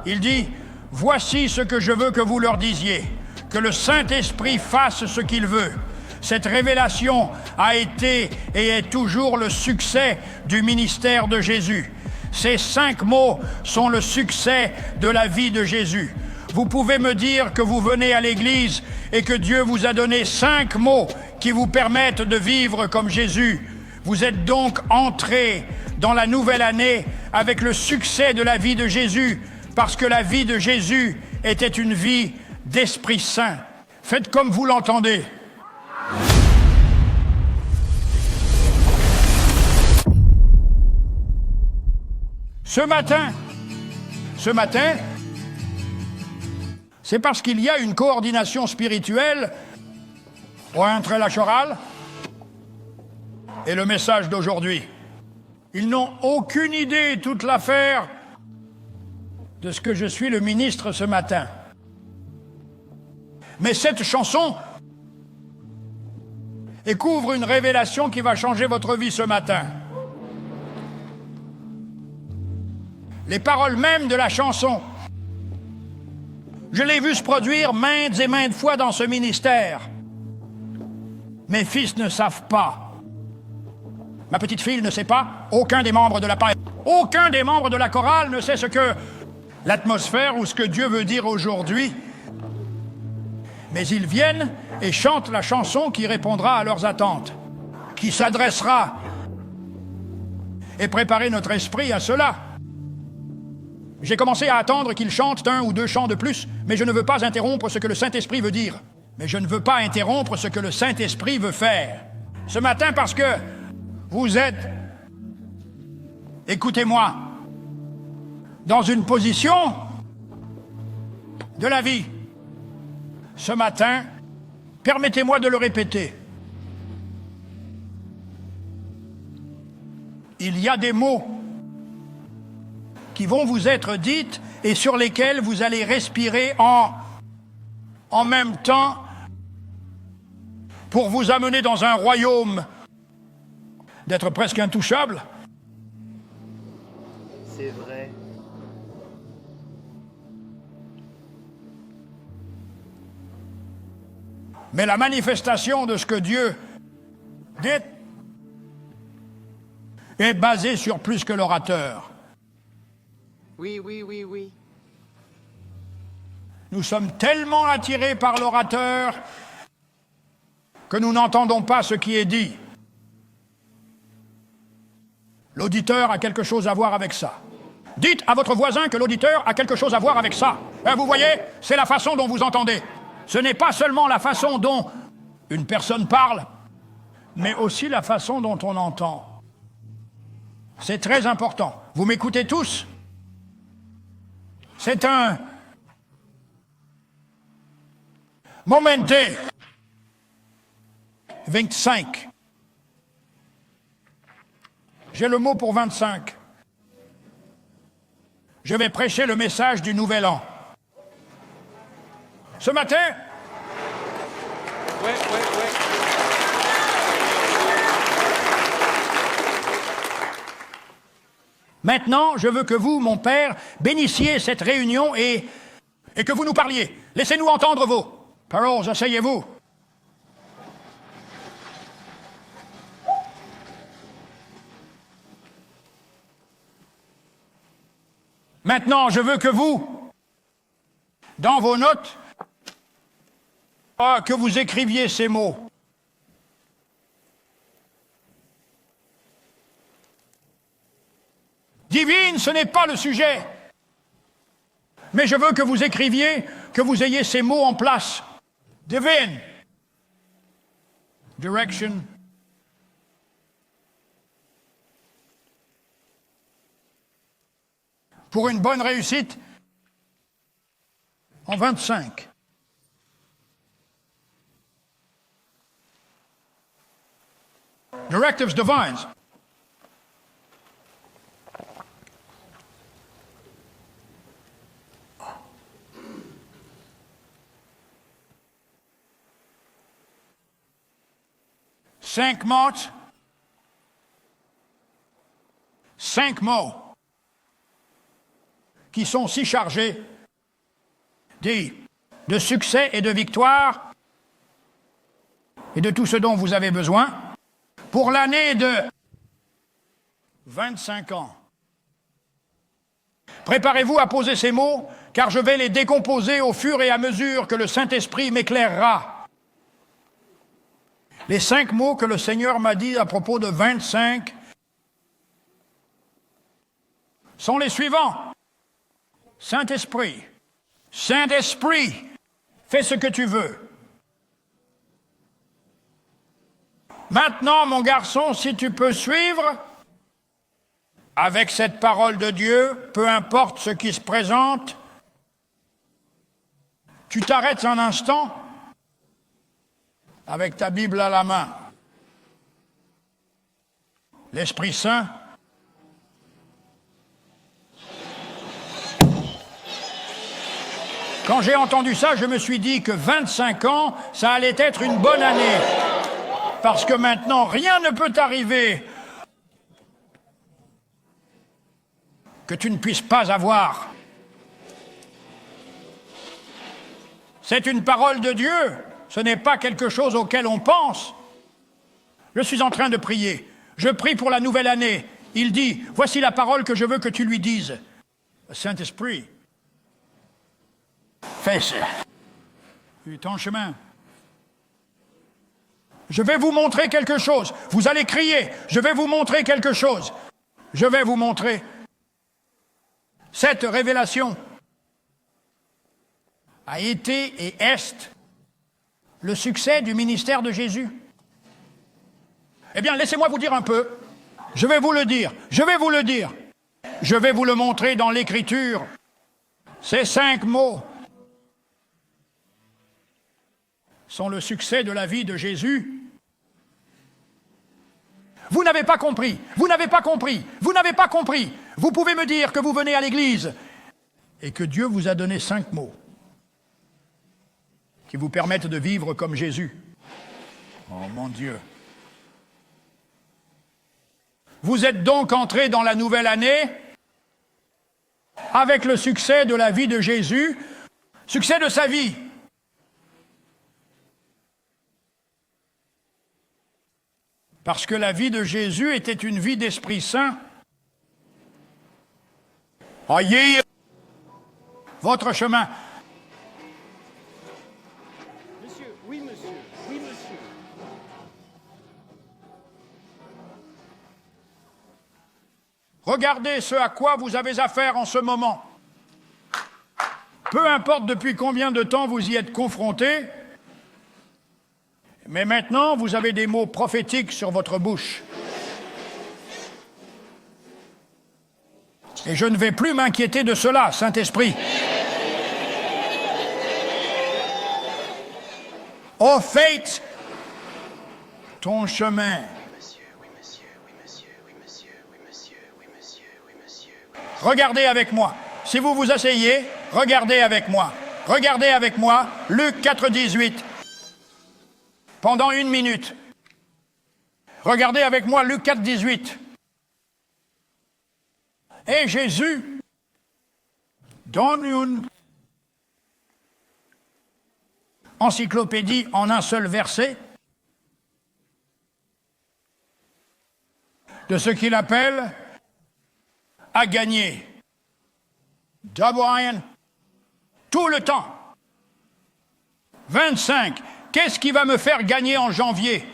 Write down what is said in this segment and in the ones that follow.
Il dit, « Voici ce que je veux que vous leur disiez, que le Saint-Esprit fasse ce qu'il veut. » Cette révélation a été et est toujours le succès du ministère de Jésus. Ces 5 mots sont le succès de la vie de Jésus. Vous pouvez me dire que vous venez à l'église et que Dieu vous a donné 5 mots qui vous permettent de vivre comme Jésus. Vous êtes donc entrés dans la nouvelle année avec le succès de la vie de Jésus, parce que la vie de Jésus était une vie d'Esprit Saint. Faites comme vous l'entendez. Ce matin, c'est parce qu'il y a une coordination spirituelle entre la chorale et le message d'aujourd'hui. Ils n'ont aucune idée, toute l'affaire, de ce que je suis le ministre ce matin. Mais cette chanson couvre une révélation qui va changer votre vie ce matin. Les paroles mêmes de la chanson. Je l'ai vu se produire maintes et maintes fois dans ce ministère. Mes fils ne savent pas. Ma petite fille ne sait pas. Aucun des membres de la aucun des membres de la chorale ne sait ce que l'atmosphère ou ce que Dieu veut dire aujourd'hui. Mais ils viennent et chantent la chanson qui répondra à leurs attentes, qui s'adressera. Et préparer notre esprit à cela. J'ai commencé à attendre qu'ils chantent 1 ou 2 chants de plus, mais je ne veux pas interrompre ce que le Saint-Esprit veut dire. Mais je ne veux pas interrompre ce que le Saint-Esprit veut faire. Ce matin, parce que vous êtes, écoutez-moi, dans une position de la vie. Ce matin, permettez-moi de le répéter. Il y a des mots qui vont vous être dites et sur lesquelles vous allez respirer en même temps pour vous amener dans un royaume d'être presque intouchable. C'est vrai. Mais la manifestation de ce que Dieu dit est basée sur plus que l'orateur. Oui, oui, oui, oui. Nous sommes tellement attirés par l'orateur que nous n'entendons pas ce qui est dit. L'auditeur a quelque chose à voir avec ça. Dites à votre voisin que l'auditeur a quelque chose à voir avec ça. Vous voyez, c'est la façon dont vous entendez. Ce n'est pas seulement la façon dont une personne parle, mais aussi la façon dont on entend. C'est très important. Vous m'écoutez tous ? C'est un Momente 25. J'ai le mot pour 25. Je vais prêcher le message du Nouvel An. Ce matin, Ouais. maintenant, je veux que vous, mon père, bénissiez cette réunion et que vous nous parliez. Laissez-nous entendre vos paroles, asseyez-vous. Maintenant, je veux que vous, dans vos notes, que vous écriviez ces mots. Divine, ce n'est pas le sujet. Mais je veux que vous écriviez, que vous ayez ces mots en place. Divine. Direction. Pour une bonne réussite, en 25. Directives divines. Cinq mots. 5 mots qui sont si chargés de succès et de victoire et de tout ce dont vous avez besoin pour l'année de 25 ans. Préparez-vous à poser ces mots, car je vais les décomposer au fur et à mesure que le Saint-Esprit m'éclairera. Les 5 mots que le Seigneur m'a dit à propos de 25 sont les suivants. Saint-Esprit, Saint-Esprit, fais ce que tu veux. Maintenant, mon garçon, si tu peux suivre, avec cette parole de Dieu, peu importe ce qui se présente, tu t'arrêtes un instant avec ta Bible à la main. L'Esprit Saint quand j'ai entendu ça, je me suis dit que 25 ans, ça allait être une bonne année. Parce que maintenant, rien ne peut t'arriver que tu ne puisses pas avoir. C'est une parole de Dieu, ce n'est pas quelque chose auquel on pense. Je suis en train de prier, je prie pour la nouvelle année. Il dit, voici la parole que je veux que tu lui dises. Saint-Esprit, fais ton chemin. Je vais vous montrer quelque chose. Vous allez crier, je vais vous montrer quelque chose. Je vais vous montrer. Cette révélation a été et est le succès du ministère de Jésus. Eh bien, laissez-moi vous dire un peu. Je vais vous le dire. Je vais vous le dire. Je vais vous le montrer dans l'Écriture. Ces 5 mots sont le succès de la vie de Jésus. Vous n'avez pas compris, vous n'avez pas compris, vous n'avez pas compris. Vous pouvez me dire que vous venez à l'église et que Dieu vous a donné 5 mots qui vous permettent de vivre comme Jésus. Oh mon Dieu. Vous êtes donc entré dans la nouvelle année avec le succès de la vie de Jésus, succès de sa vie. Parce que la vie de Jésus était une vie d'Esprit Saint. Ayez votre chemin. Monsieur, oui, monsieur, oui, monsieur. Regardez ce à quoi vous avez affaire en ce moment. Peu importe depuis combien de temps vous y êtes confrontés, mais maintenant, vous avez des mots prophétiques sur votre bouche. Et je ne vais plus m'inquiéter de cela, Saint-Esprit. Oh, faites ton chemin. Regardez avec moi. Si vous vous asseyez, regardez avec moi. Regardez avec moi, Luc 4, 18. Pendant 1 minute. Regardez avec moi Luc 4, 18. Et Jésus donne une encyclopédie en un seul verset de ce qu'il appelle à gagner. Brian, tout le temps. 25. Qu'est-ce qui va me faire gagner en janvier?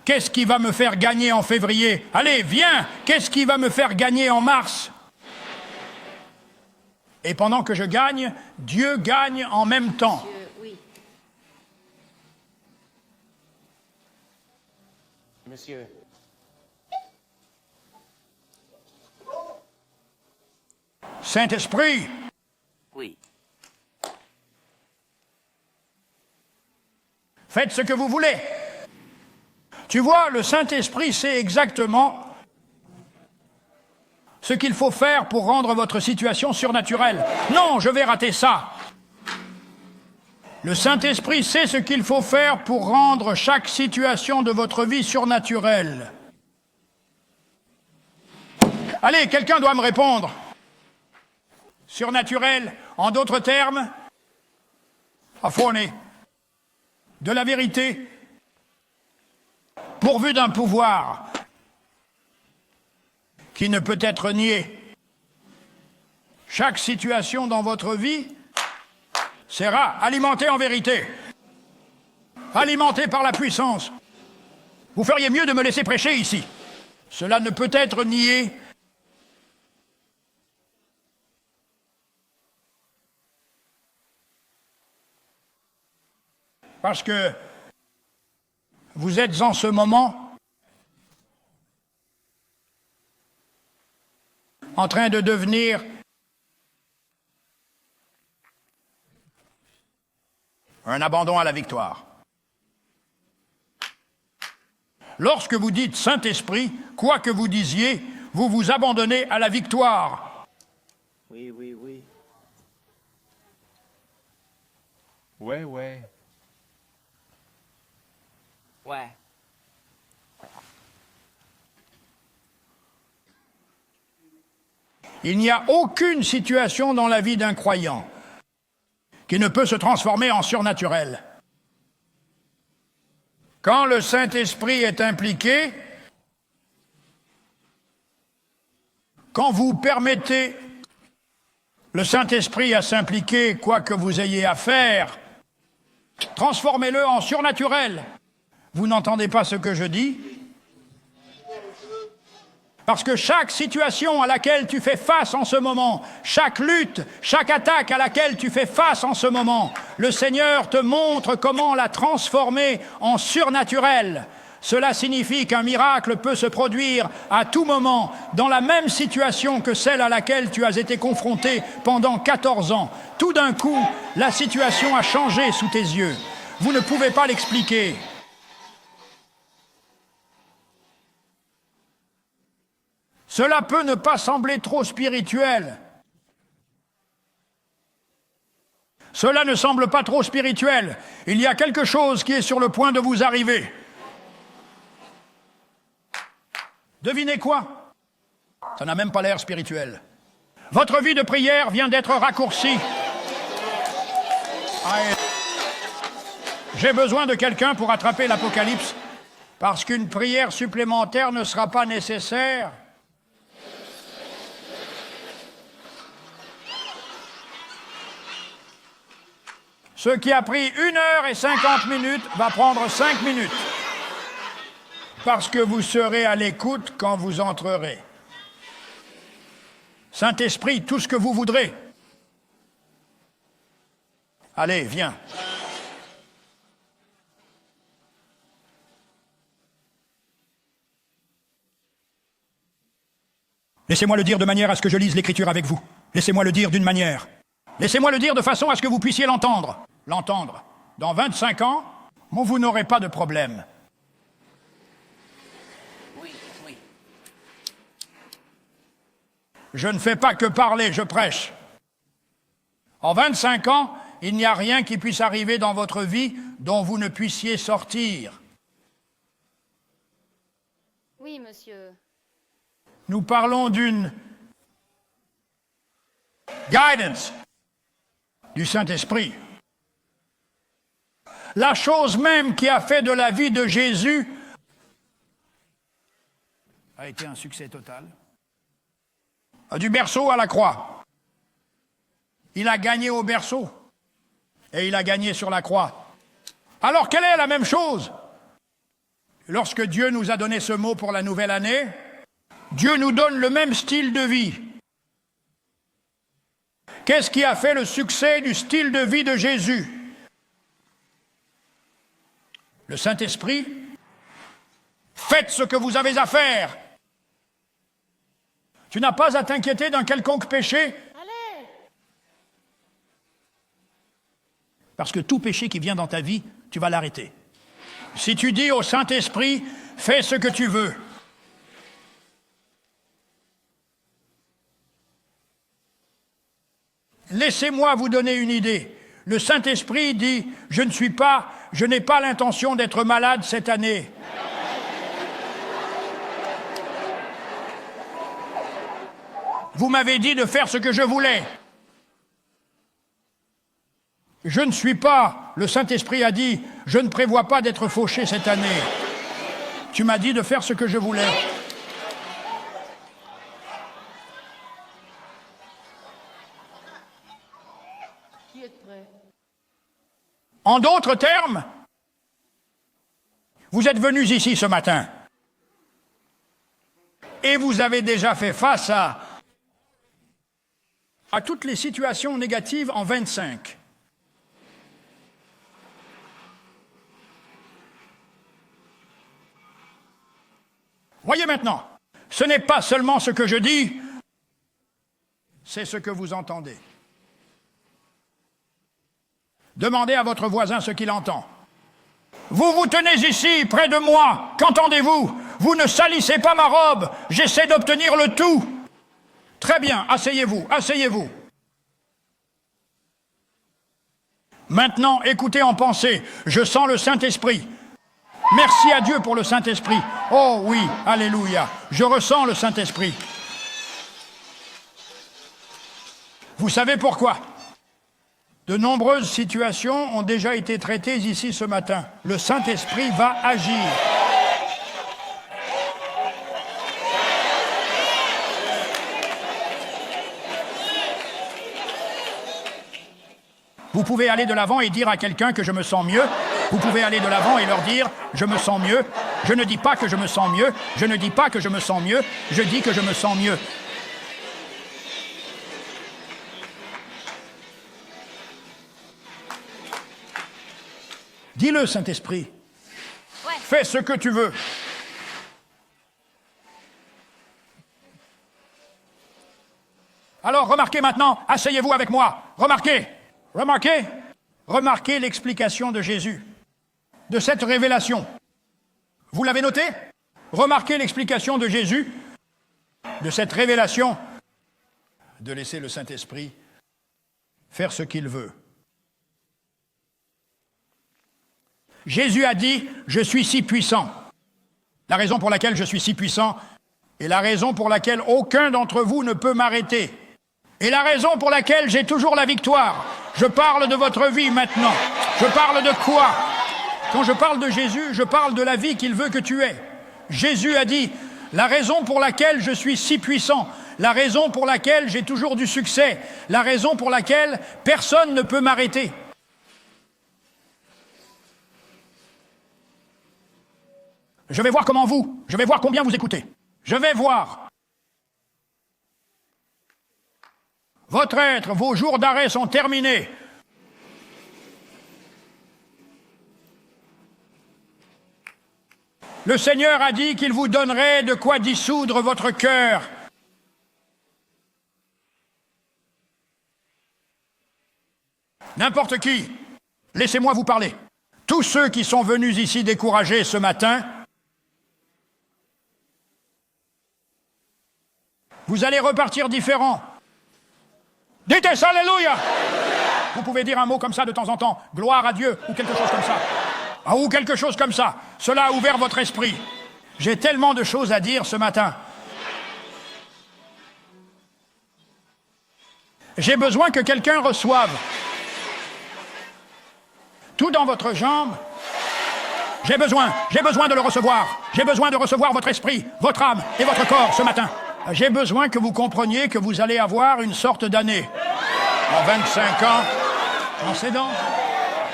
Qu'est-ce qui va me faire gagner en février? Allez, viens! Qu'est-ce qui va me faire gagner en mars? Et pendant que je gagne, Dieu gagne en même temps. Oui. Monsieur. Saint-Esprit, Oui. faites ce que vous voulez. Tu vois, le Saint-Esprit sait exactement ce qu'il faut faire pour rendre votre situation surnaturelle. Non, je vais rater ça. Le Saint-Esprit sait ce qu'il faut faire pour rendre chaque situation de votre vie surnaturelle. Allez, quelqu'un doit me répondre. surnaturel, en d'autres termes, affone, de la vérité, pourvu d'un pouvoir qui ne peut être nié. Chaque situation dans votre vie sera alimentée en vérité, alimentée par la puissance. Vous feriez mieux de me laisser prêcher ici. Cela ne peut être nié. Parce que vous êtes en ce moment en train de devenir un abandon à la victoire. Lorsque vous dites Saint-Esprit, quoi que vous disiez, vous vous abandonnez à la victoire. Oui, oui, oui. Ouais, ouais. Ouais. Il n'y a aucune situation dans la vie d'un croyant qui ne peut se transformer en surnaturel. Quand le Saint-Esprit est impliqué, quand vous permettez le Saint-Esprit à s'impliquer, quoi que vous ayez à faire, transformez-le en surnaturel. Vous n'entendez pas ce que je dis? Parce que chaque situation à laquelle tu fais face en ce moment, chaque lutte, chaque attaque à laquelle tu fais face en ce moment, le Seigneur te montre comment la transformer en surnaturel. Cela signifie qu'un miracle peut se produire à tout moment, dans la même situation que celle à laquelle tu as été confronté pendant 14 ans. Tout d'un coup, la situation a changé sous tes yeux. Vous ne pouvez pas l'expliquer. Cela peut ne pas sembler trop spirituel. Cela ne semble pas trop spirituel. Il y a quelque chose qui est sur le point de vous arriver. Devinez quoi? Ça n'a même pas l'air spirituel. Votre vie de prière vient d'être raccourcie. J'ai besoin de quelqu'un pour attraper l'Apocalypse, parce qu'une prière supplémentaire ne sera pas nécessaire. Ce qui a pris 1h50 va prendre 5 minutes. Parce que vous serez à l'écoute quand vous entrerez. Saint-Esprit, tout ce que vous voudrez. Allez, viens. Laissez-moi le dire de manière à ce que je lise l'Écriture avec vous. Laissez-moi le dire d'une manière. Laissez-moi le dire de façon à ce que vous puissiez l'entendre. L'entendre. Dans 25 ans, vous n'aurez pas de problème. Oui, oui. Je ne fais pas que parler, je prêche. En 25 ans, il n'y a rien qui puisse arriver dans votre vie dont vous ne puissiez sortir. Oui, monsieur. Nous parlons d'une guidance du Saint-Esprit. La chose même qui a fait de la vie de Jésus a été un succès total. Du berceau à la croix. Il a gagné au berceau et il a gagné sur la croix. Alors quelle est la même chose? Lorsque Dieu nous a donné ce mot pour la nouvelle année, Dieu nous donne le même style de vie. Qu'est-ce qui a fait le succès du style de vie de Jésus? Le Saint-Esprit, faites ce que vous avez à faire. Tu n'as pas à t'inquiéter d'un quelconque péché. Allez! Parce que tout péché qui vient dans ta vie, tu vas l'arrêter. Si tu dis au Saint-Esprit, fais ce que tu veux. Laissez-moi vous donner une idée. Le Saint-Esprit dit, je n'ai pas l'intention d'être malade cette année. Vous m'avez dit de faire ce que je voulais. Je ne suis pas, le Saint-Esprit a dit, je ne prévois pas d'être fauché cette année. Tu m'as dit de faire ce que je voulais. Qui est prêt? En d'autres termes, vous êtes venus ici ce matin et vous avez déjà fait face à toutes les situations négatives en 25. Voyez maintenant, ce n'est pas seulement ce que je dis, c'est ce que vous entendez. Demandez à votre voisin ce qu'il entend. Vous vous tenez ici, près de moi, qu'entendez-vous? Vous ne salissez pas ma robe, j'essaie d'obtenir le tout. Très bien, asseyez-vous, asseyez-vous. Maintenant, écoutez en pensée, je sens le Saint-Esprit. Merci à Dieu pour le Saint-Esprit. Oh oui, alléluia, je ressens le Saint-Esprit. Vous savez pourquoi? De nombreuses situations ont déjà été traitées ici ce matin. Le Saint-Esprit va agir. Vous pouvez aller de l'avant et dire à quelqu'un que je me sens mieux. Vous pouvez aller de l'avant et leur dire « je me sens mieux ». Je ne dis pas que je me sens mieux, je ne dis pas que je me sens mieux, je dis que je me sens mieux. Dis-le, Saint-Esprit. Ouais. Fais ce que tu veux. Alors, remarquez maintenant, asseyez-vous avec moi. Remarquez, remarquez, remarquez l'explication de Jésus, de cette révélation. Vous l'avez noté? Remarquez l'explication de Jésus, de cette révélation, de laisser le Saint-Esprit faire ce qu'il veut. Jésus a dit « Je suis si puissant ». La raison pour laquelle je suis si puissant est la raison pour laquelle aucun d'entre vous ne peut m'arrêter. Et la raison pour laquelle j'ai toujours la victoire. Je parle de votre vie maintenant. Je parle de quoi? Quand je parle de Jésus, je parle de la vie qu'il veut que tu aies. Jésus a dit « La raison pour laquelle je suis si puissant, la raison pour laquelle j'ai toujours du succès, la raison pour laquelle personne ne peut m'arrêter. » Je vais voir je vais voir combien vous écoutez. Je vais voir. Votre être, vos jours d'arrêt sont terminés. Le Seigneur a dit qu'il vous donnerait de quoi dissoudre votre cœur. N'importe qui, laissez-moi vous parler. Tous ceux qui sont venus ici découragés ce matin, vous allez repartir différents. Dites alléluia. Vous pouvez dire un mot comme ça de temps en temps, gloire à Dieu, ou quelque chose comme ça. Ah, ou quelque chose comme ça. Cela a ouvert votre esprit. J'ai tellement de choses à dire ce matin. J'ai besoin que quelqu'un reçoive. Tout dans votre jambe. J'ai besoin de le recevoir. J'ai besoin de recevoir votre esprit, votre âme et votre corps ce matin. J'ai besoin que vous compreniez que vous allez avoir une sorte d'année. En 25 ans, en s'aidant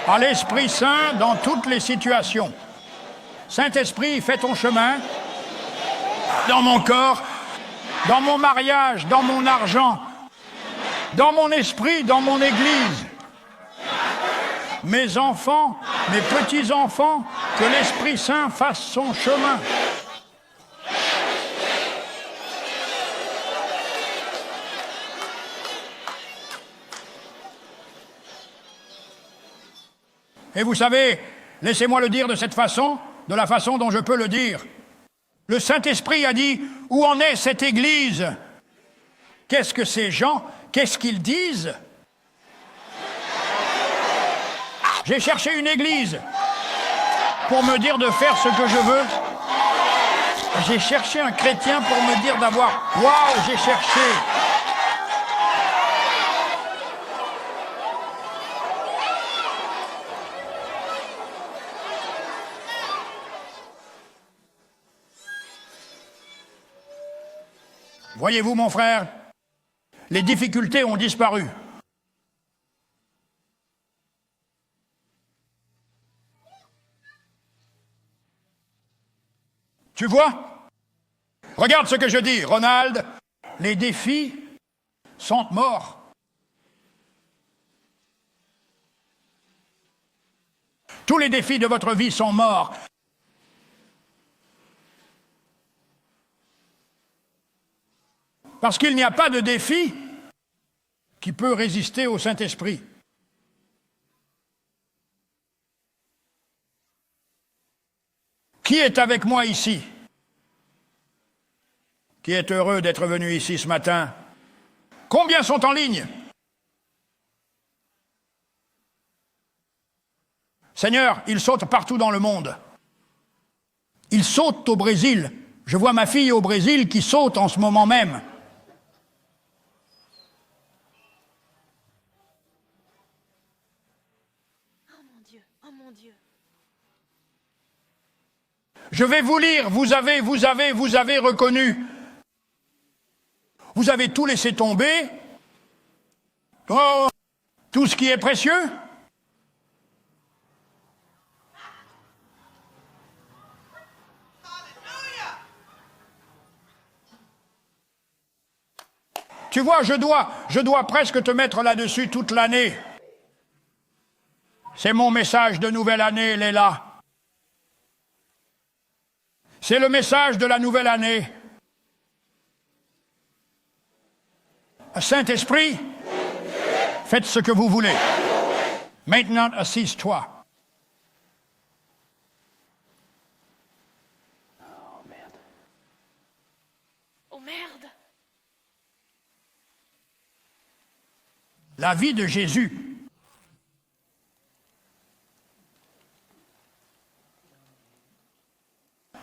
à l'Esprit Saint dans toutes les situations. Saint-Esprit, fais ton chemin dans mon corps, dans mon mariage, dans mon argent, dans mon esprit, dans mon église. Mes enfants, mes petits-enfants, que l'Esprit Saint fasse son chemin. Et vous savez, laissez-moi le dire de cette façon, de la façon dont je peux le dire. Le Saint-Esprit a dit, où en est cette Église? Qu'est-ce que ces gens, qu'est-ce qu'ils disent? J'ai cherché une Église pour me dire de faire ce que je veux. J'ai cherché un chrétien pour me dire d'avoir... Waouh, j'ai cherché... Voyez-vous, mon frère, les difficultés ont disparu. Tu vois? Regarde ce que je dis, Ronald. Les défis sont morts. Tous les défis de votre vie sont morts. Parce qu'il n'y a pas de défi qui peut résister au Saint-Esprit. Qui est avec moi ici? Qui est heureux d'être venu ici ce matin? Combien sont en ligne? Seigneur, ils sautent partout dans le monde. Ils sautent au Brésil. Je vois ma fille au Brésil qui saute en ce moment même. Oh mon Dieu, oh mon Dieu. Je vais vous lire, vous avez reconnu. Vous avez tout laissé tomber. Oh, tout ce qui est précieux. Tu vois, je dois presque te mettre là-dessus toute l'année. C'est mon message de nouvelle année, il est là. C'est le message de la nouvelle année. Saint-Esprit, faites ce que vous voulez. Maintenant, assise-toi. Oh merde. La vie de Jésus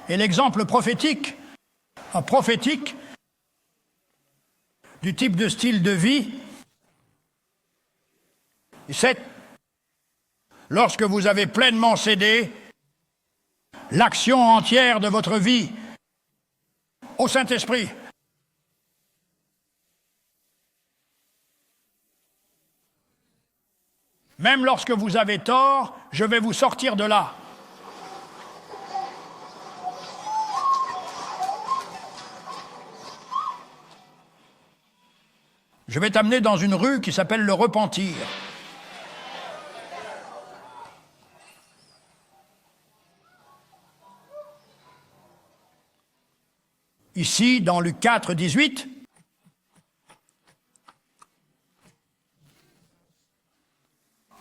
est l'exemple prophétique du type de style de vie. C'est lorsque vous avez pleinement cédé l'action entière de votre vie au Saint-Esprit. Même lorsque vous avez tort, je vais vous sortir de là. Je vais t'amener dans une rue qui s'appelle le Repentir. Ici, dans Luc 4, 18,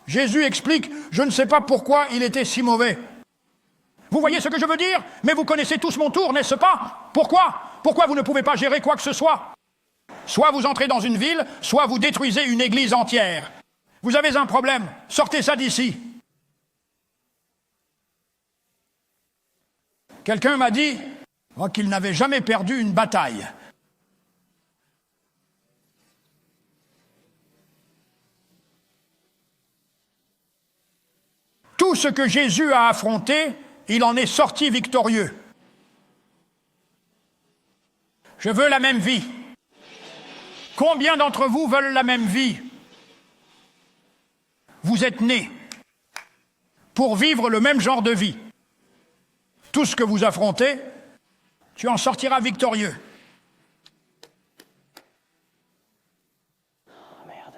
Jésus explique, je ne sais pas pourquoi il était si mauvais. Vous voyez ce que je veux dire? Mais vous connaissez tous mon tour, n'est-ce pas? Pourquoi? Pourquoi vous ne pouvez pas gérer quoi que ce soit? Soit vous entrez dans une ville, soit vous détruisez une église entière. Vous avez un problème, sortez ça d'ici. Quelqu'un m'a dit qu'il n'avait jamais perdu une bataille. Tout ce que Jésus a affronté, il en est sorti victorieux. Je veux la même vie. Combien d'entre vous veulent la même vie? Vous êtes nés pour vivre le même genre de vie. Tout ce que vous affrontez, tu en sortiras victorieux. Oh merde.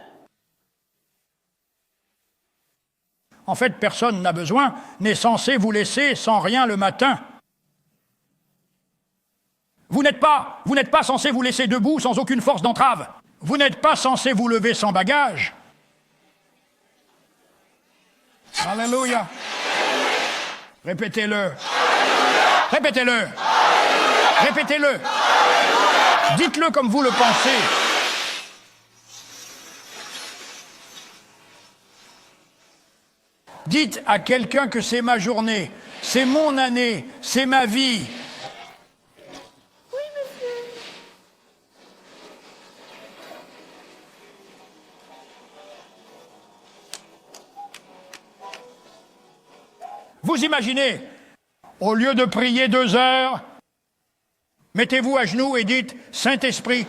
En fait, personne n'a besoin, n'est censé vous laisser sans rien le matin. Vous n'êtes pas censé vous laisser debout sans aucune force d'entrave. Vous n'êtes pas censé vous lever sans bagage. Alléluia. Répétez-le. Répétez-le. Répétez-le. Dites-le comme vous le pensez. Dites à quelqu'un que c'est ma journée, c'est mon année, c'est ma vie. Oui, monsieur. Vous imaginez, au lieu de prier 2 heures, Mettez-vous à genoux et dites « Saint-Esprit ».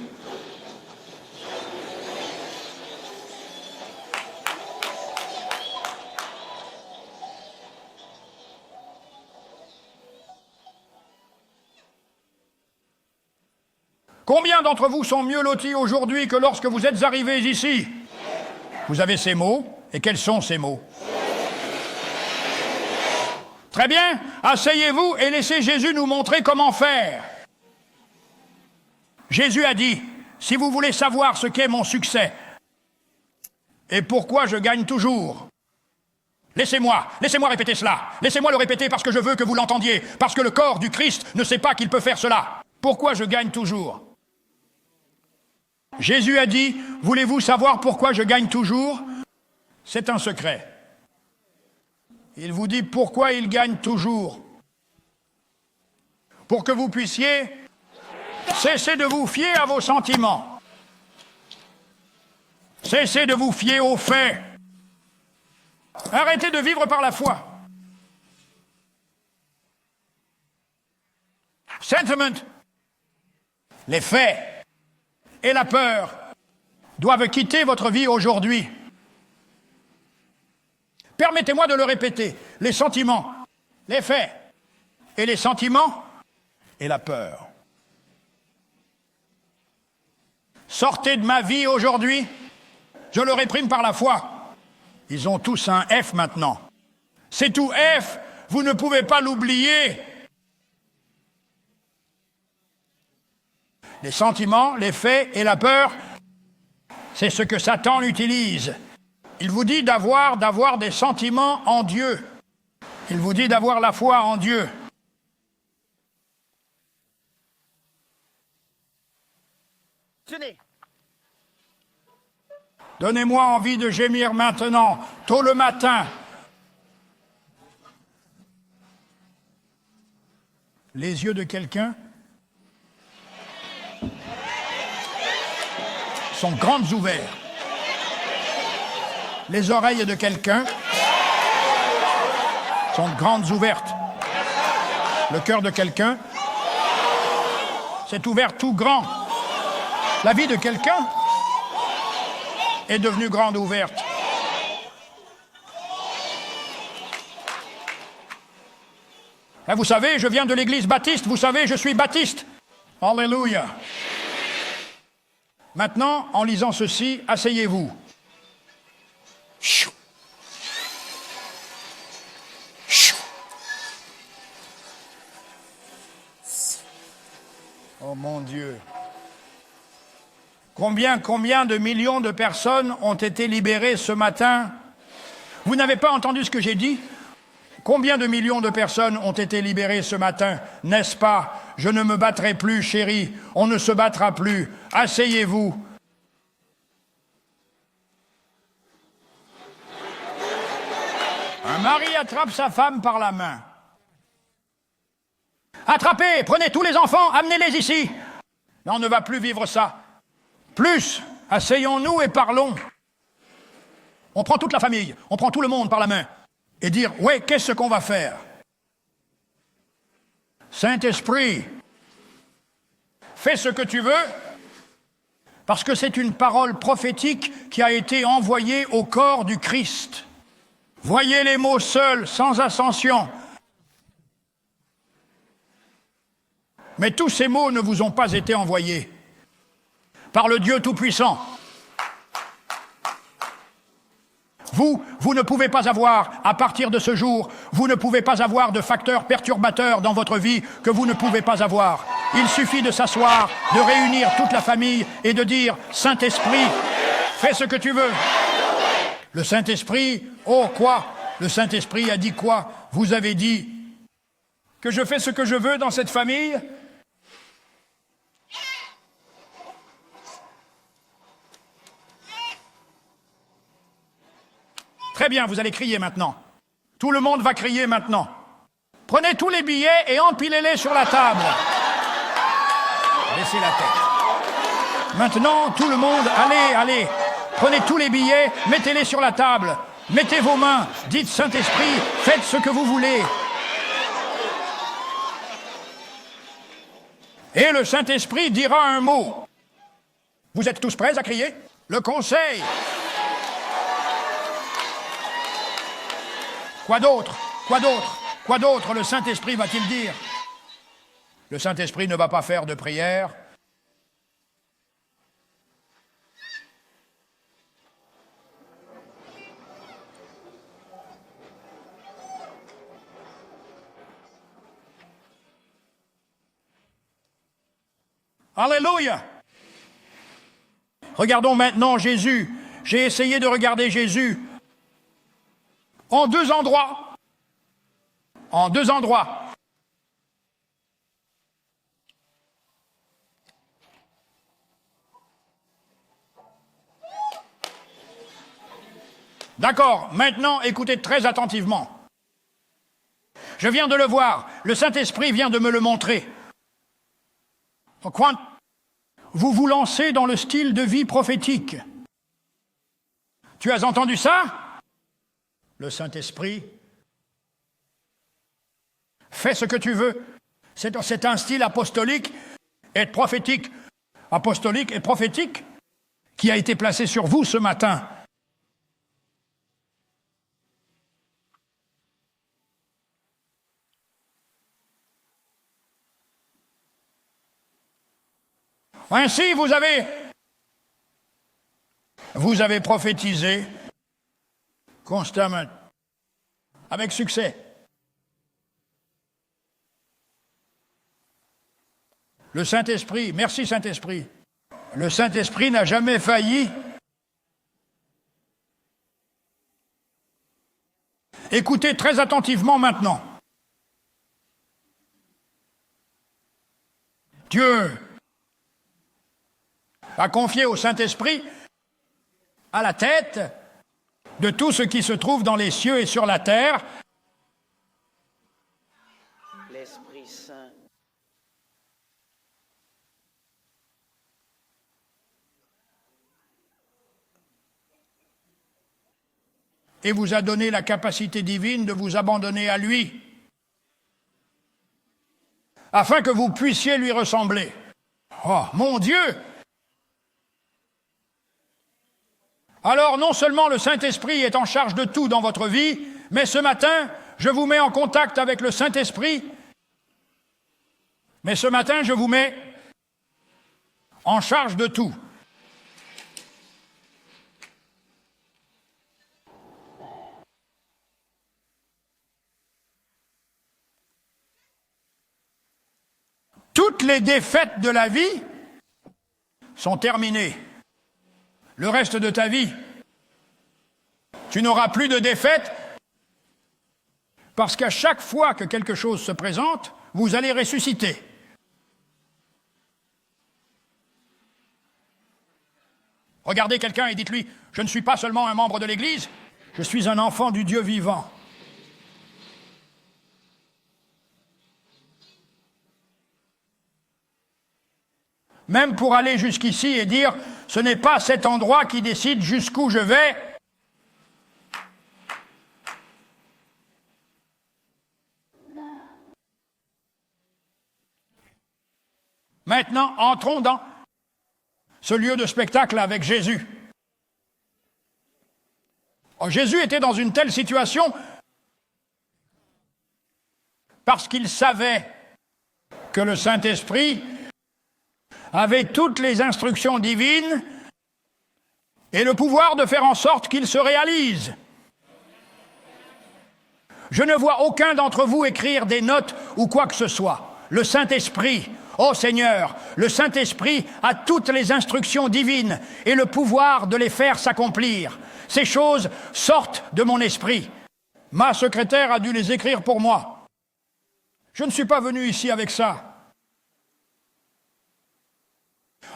Combien d'entre vous sont mieux lotis aujourd'hui que lorsque vous êtes arrivés ici? Vous avez ces mots, et quels sont ces mots? Très bien, asseyez-vous et laissez Jésus nous montrer comment faire. Jésus a dit, si vous voulez savoir ce qu'est mon succès et pourquoi je gagne toujours, laissez-moi répéter cela. Laissez-moi le répéter parce que je veux que vous l'entendiez, parce que le corps du Christ ne sait pas qu'il peut faire cela. Pourquoi je gagne toujours? Jésus a dit, voulez-vous savoir pourquoi je gagne toujours? C'est un secret. Il vous dit pourquoi il gagne toujours. Pour que vous puissiez cesser de vous fier à vos sentiments. Cessez de vous fier aux faits. Arrêtez de vivre par la foi. Sentiment, les faits et la peur doivent quitter votre vie aujourd'hui. Permettez-moi de le répéter. Les sentiments, les faits et les sentiments et la peur. Sortez de ma vie aujourd'hui. Je le réprime par la foi. Ils ont tous un F maintenant. C'est tout F. Vous ne pouvez pas l'oublier. Les sentiments, les faits et la peur, c'est ce que Satan utilise. Il vous dit d'avoir des sentiments en Dieu. Il vous dit d'avoir la foi en Dieu. Tenez. Donnez-moi envie de gémir maintenant, tôt le matin. Les yeux de quelqu'un sont grands ouverts. Les oreilles de quelqu'un sont grandes ouvertes. Le cœur de quelqu'un s'est ouvert tout grand. La vie de quelqu'un est devenue grande ouverte. Et vous savez, je viens de l'église baptiste, vous savez, je suis baptiste. Alléluia. Maintenant, en lisant ceci, asseyez-vous. Oh mon Dieu. Combien de millions de personnes ont été libérées ce matin? Vous n'avez pas entendu ce que j'ai dit? Combien de millions de personnes ont été libérées ce matin? N'est-ce pas? Je ne me battrai plus, chérie. On ne se battra plus. Asseyez-vous. Un mari attrape sa femme par la main. Attrapez, prenez tous les enfants, amenez-les ici. Là, on ne va plus vivre ça. Plus, asseyons-nous et parlons. On prend toute la famille, on prend tout le monde par la main. Et dire, ouais, qu'est-ce qu'on va faire? Saint-Esprit, fais ce que tu veux, parce que c'est une parole prophétique qui a été envoyée au corps du Christ. Voyez les mots seuls, sans ascension. Mais tous ces mots ne vous ont pas été envoyés par le Dieu Tout-Puissant. Vous ne pouvez pas avoir, à partir de ce jour, vous ne pouvez pas avoir de facteurs perturbateurs dans votre vie que vous ne pouvez pas avoir. Il suffit de s'asseoir, de réunir toute la famille et de dire « Saint-Esprit, fais ce que tu veux ». Le Saint-Esprit, oh quoi? Le Saint-Esprit a dit quoi? Vous avez dit que je fais ce que je veux dans cette famille? Très bien, vous allez crier maintenant. Tout le monde va crier maintenant. Prenez tous les billets et empilez-les sur la table. Baissez la tête. Maintenant, tout le monde, allez. Prenez tous les billets, mettez-les sur la table. Mettez vos mains, dites Saint-Esprit, faites ce que vous voulez. Et le Saint-Esprit dira un mot. Vous êtes tous prêts à crier? Le conseil. Quoi d'autre? Quoi d'autre? Quoi d'autre le Saint-Esprit va-t-il dire? Le Saint-Esprit ne va pas faire de prière. Alléluia! Regardons maintenant Jésus. J'ai essayé de regarder Jésus en deux endroits. En deux endroits. D'accord, maintenant écoutez très attentivement. Je viens de le voir, le Saint-Esprit vient de me le montrer. Quand vous vous lancez dans le style de vie prophétique, tu as entendu ça? Le Saint-Esprit fait ce que tu veux. C'est un style apostolique et prophétique. Apostolique et prophétique qui a été placé sur vous ce matin. Ainsi, vous avez prophétisé constamment, avec succès. Le Saint-Esprit, merci Saint-Esprit, le Saint-Esprit n'a jamais failli. Écoutez très attentivement maintenant. Dieu a confié au Saint-Esprit à la tête de tout ce qui se trouve dans les cieux et sur la terre. L'Esprit Saint. Et vous a donné la capacité divine de vous abandonner à lui, afin que vous puissiez lui ressembler. Oh, mon Dieu! Alors, non seulement le Saint-Esprit est en charge de tout dans votre vie, mais ce matin, je vous mets en contact avec le Saint-Esprit. Mais ce matin, je vous mets en charge de tout. Toutes les défaites de la vie sont terminées. Le reste de ta vie, tu n'auras plus de défaite parce qu'à chaque fois que quelque chose se présente, vous allez ressusciter. Regardez quelqu'un et dites-lui, je ne suis pas seulement un membre de l'Église, je suis un enfant du Dieu vivant. Même pour aller jusqu'ici et dire, ce n'est pas cet endroit qui décide jusqu'où je vais. Maintenant, entrons dans ce lieu de spectacle avec Jésus. Oh, Jésus était dans une telle situation parce qu'il savait que le Saint-Esprit avait toutes les instructions divines et le pouvoir de faire en sorte qu'ils se réalisent. Je ne vois aucun d'entre vous écrire des notes ou quoi que ce soit. Le Saint-Esprit, ô Seigneur, le Saint-Esprit a toutes les instructions divines et le pouvoir de les faire s'accomplir. Ces choses sortent de mon esprit. Ma secrétaire a dû les écrire pour moi. Je ne suis pas venu ici avec ça.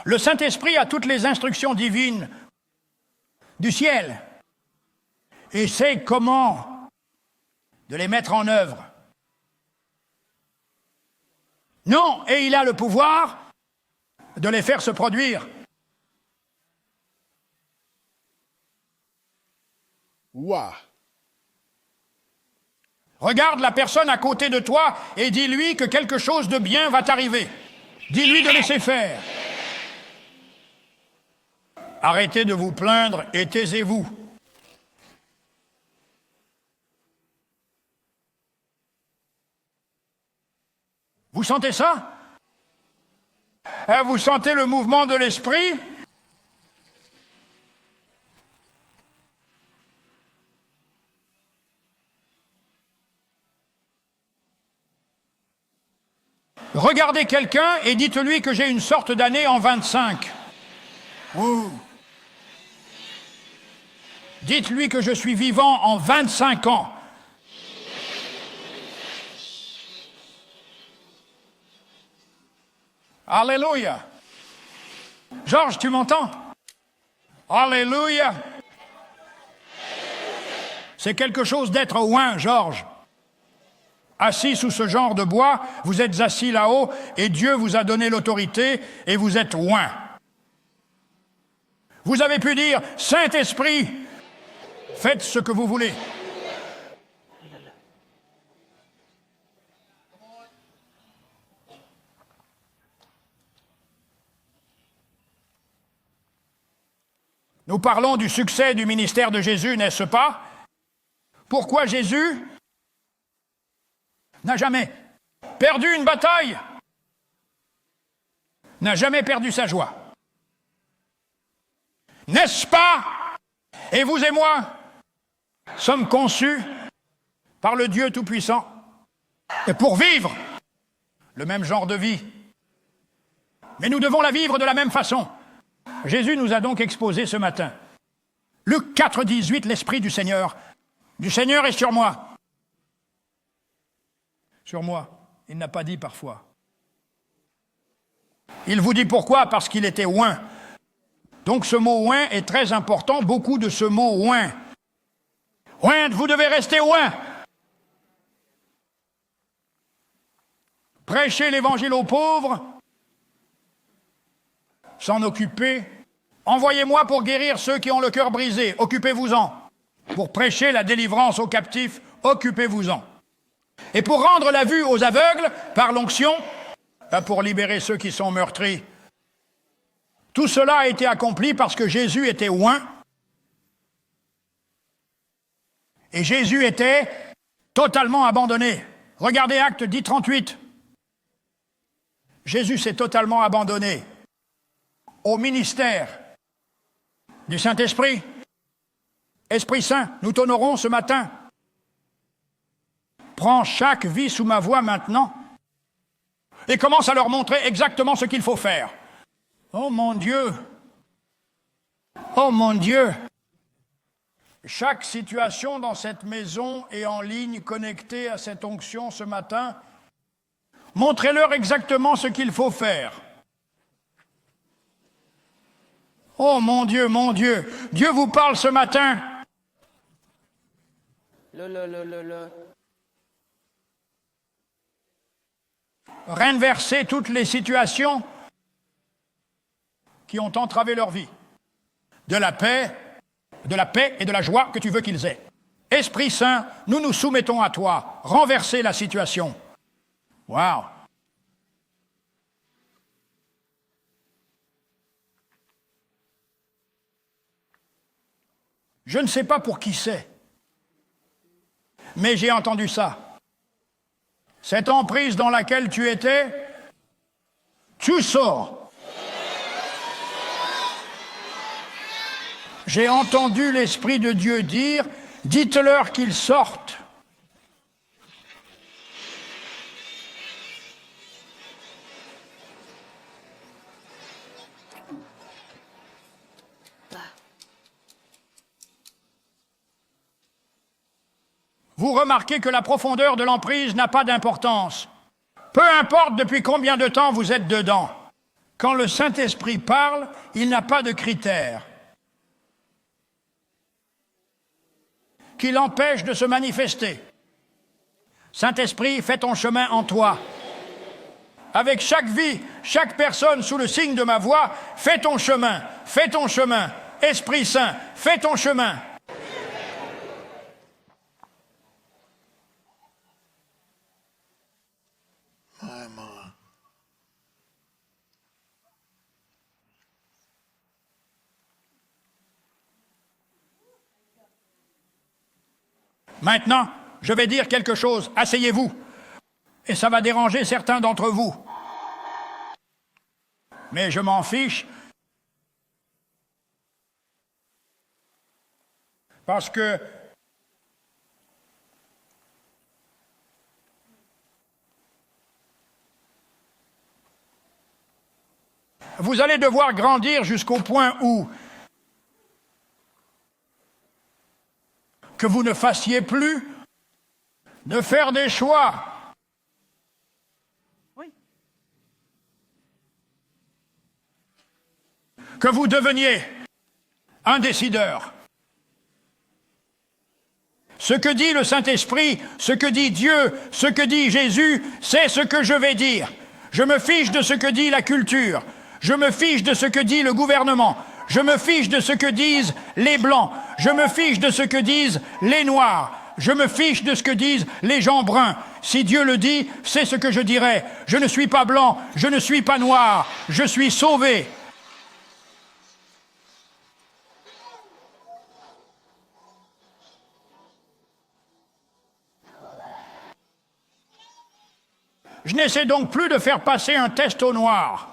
Le Saint-Esprit a toutes les instructions divines du ciel et sait comment de les mettre en œuvre. Non, et il a le pouvoir de les faire se produire. Ouah. Regarde la personne à côté de toi et dis-lui que quelque chose de bien va t'arriver. Dis-lui de laisser faire. Arrêtez de vous plaindre et taisez-vous. Vous sentez ça? Vous sentez le mouvement de l'esprit? Regardez quelqu'un et dites-lui que j'ai une sorte d'année en 25. Ouh. Dites-lui que je suis vivant en 25 ans. Alléluia. Georges, tu m'entends? Alléluia. C'est quelque chose d'être oint, Georges. Assis sous ce genre de bois, vous êtes assis là-haut et Dieu vous a donné l'autorité et vous êtes oint. Vous avez pu dire, Saint-Esprit, faites ce que vous voulez. Nous parlons du succès du ministère de Jésus, n'est-ce pas? Pourquoi Jésus n'a jamais perdu une bataille, n'a jamais perdu sa joie. N'est-ce pas? Et vous et moi sommes conçus par le Dieu Tout-Puissant et pour vivre le même genre de vie. Mais nous devons la vivre de la même façon. Jésus nous a donc exposé ce matin. Luc 4, 18, l'Esprit du Seigneur est sur moi. Sur moi. Il n'a pas dit parfois. Il vous dit pourquoi? Parce qu'il était oint. Donc ce mot oint est très important, beaucoup de ce mot oint. Oint, vous devez rester oint. Prêchez l'évangile aux pauvres, s'en occuper. Envoyez-moi pour guérir ceux qui ont le cœur brisé, occupez-vous-en. Pour prêcher la délivrance aux captifs, occupez-vous-en. Et pour rendre la vue aux aveugles, par l'onction, pour libérer ceux qui sont meurtris. Tout cela a été accompli parce que Jésus était oint. Et Jésus était totalement abandonné. Regardez Actes 10, 38. Jésus s'est totalement abandonné au ministère du Saint-Esprit. Esprit Saint, nous t'honorons ce matin. Prends chaque vie sous ma voix maintenant et commence à leur montrer exactement ce qu'il faut faire. Oh mon Dieu! Oh mon Dieu! Chaque situation dans cette maison est en ligne connectée à cette onction ce matin. Montrez-leur exactement ce qu'il faut faire. Oh mon Dieu, mon Dieu! Dieu vous parle ce matin. Renverser toutes les situations qui ont entravé leur vie. De la paix et de la joie que tu veux qu'ils aient. Esprit Saint, nous nous soumettons à toi. Renverser la situation. Waouh! Je ne sais pas pour qui c'est, mais j'ai entendu ça. Cette emprise dans laquelle tu étais, tu sors. J'ai entendu l'Esprit de Dieu dire, dites-leur qu'ils sortent. Vous remarquez que la profondeur de l'emprise n'a pas d'importance. Peu importe depuis combien de temps vous êtes dedans. Quand le Saint-Esprit parle, il n'a pas de critères qui l'empêchent de se manifester. Saint-Esprit, fais ton chemin en toi. Avec chaque vie, chaque personne sous le signe de ma voix, fais ton chemin, fais ton chemin. Esprit Saint, fais ton chemin. Maintenant, je vais dire quelque chose. Asseyez-vous. Et ça va déranger certains d'entre vous. Mais je m'en fiche. Parce que vous allez devoir grandir jusqu'au point où que vous ne fassiez plus de faire des choix. Oui. Que vous deveniez un décideur. Ce que dit le Saint-Esprit, ce que dit Dieu, ce que dit Jésus, c'est ce que je vais dire. Je me fiche de ce que dit la culture. Je me fiche de ce que dit le gouvernement. Je me fiche de ce que disent les Blancs. Je me fiche de ce que disent les Noirs. Je me fiche de ce que disent les gens bruns. Si Dieu le dit, c'est ce que je dirai. Je ne suis pas blanc, je ne suis pas noir, je suis sauvé. Je n'essaie donc plus de faire passer un test au noir.